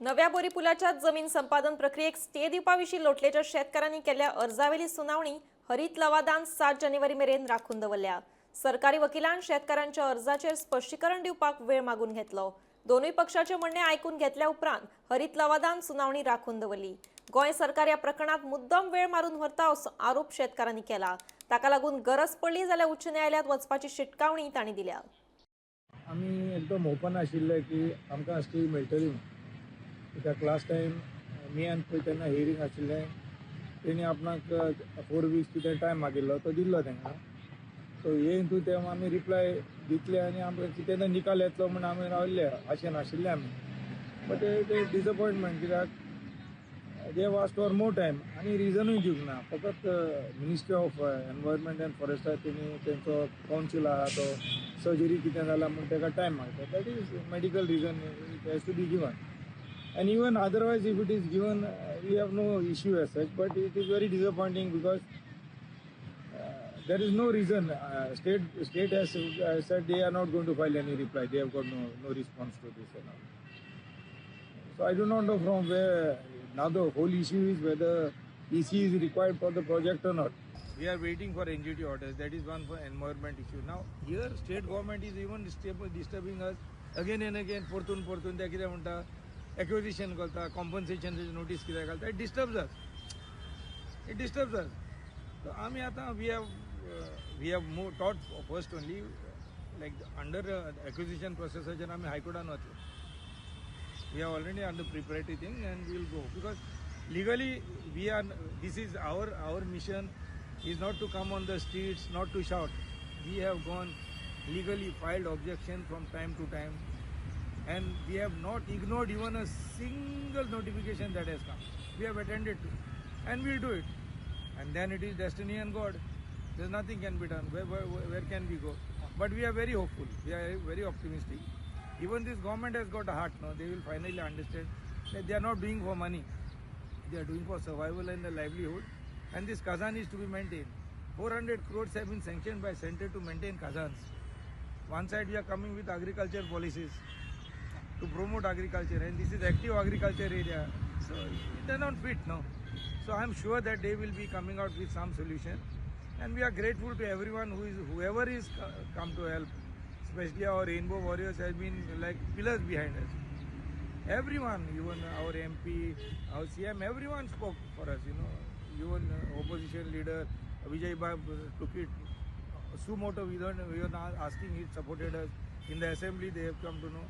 नव्या बोरी पुलाच्या जमीन संपादन प्रक्रियेक स्टे दिवपाविशीं लोटलेच्या शेतकारांनी केल्ल्या अर्जावेली सुनावणी हरीत लवादान 7 जानेवारी मेरेन राखून दवरल्या। सरकारी वकिलान शेतकारांच्या अर्जाचेर स्पश्टीकरण दिवपाक वेळ मागून घेतलो। दोनूय पक्षाचे म्हणणे आयकून घेतल्या उपरांत हरीत लवादान सुनावणी राखून दवरली। गोंय सरकार या प्रकरणात मुद्दम वेळ मारून व्हरता असो आरोप शेतकारांनी केला। ताका लागून गरज पडली जाल्यार उच्च न्यायालयात वचपाची शिटकावणी तांणी दिल्या। आम्ही एकदम ओपन आशिल्ले की आमकां स्टे मेळटली। कित्याक लास्ट टायम मे आनी पळय तेन्ना हियरींग आशिल्लें, तेणी आपणाक 4 वीक्स कितें टायम मागिल्लो तो दिल्लो तांकां। सो हे हितून ते आमी रिप्लाय दितले आनी आमकां कितें निकाल येतलो म्हण आमी रावल्ले आशेन आशिल्ले आमी। बट ते डिसअपॉयंटमेंट, कित्याक दे वास्ट फॉर मोर टायम आनी रिजनूय दिवंक ना। फकत मिनिस्ट्री ऑफ एनवायरमेंट एंड फॉरेस्टार तेणी तेंचो कावन्सील आहा तो सर्जरी कितें जालां म्हण ताका टायम मागता। That is medical reason, it has to be given. And even otherwise, if it is given, we have no issue as such. But it is very disappointing because there is no reason. State has said they are not going to file any reply. They have got no response to this. So I do not know from where. Now the whole issue is whether EC is required for the project or not. We are waiting for NGT orders. That is one for environment issue. Now here state government is even disturbing us again and again. Portun ते कितें म्हणटा, acquisition करता, compensation notice कितें घालता, it disturbs us. So आमी आतां we have move that first only like under acquisition प्रोसेसाचेर आमी हायकोर्टान वतले। We are already under preparatory thing and we will go because legally we are this is our mission is not to come on the streets, not to shout. We have gone legally filed objection from time to time, and we have not ignored even a single notification that has come. We have attended to, and we'll do it. And then it is destiny and God. There's nothing can be done. Where can we go? But we are very hopeful. We are very optimistic. Even this government has got a heart now. They will finally understand that they are not doing for money. They are doing for survival and the livelihood. And this Kazan is to be maintained. 400 crores have been sanctioned by center to maintain Kazans. One side we are coming with agriculture policies to promote agriculture, and this is active agriculture area, so they are not fit now. So I am sure that they will be coming out with some solution, and we are grateful to everyone whoever is come to help, especially our rainbow warriors has been like pillars behind us. Everyone, even our MP, our CM, everyone spoke for us, even opposition leader Vijay Bab took it sumoto. We were not asking, it supported us. In the assembly they have come to know.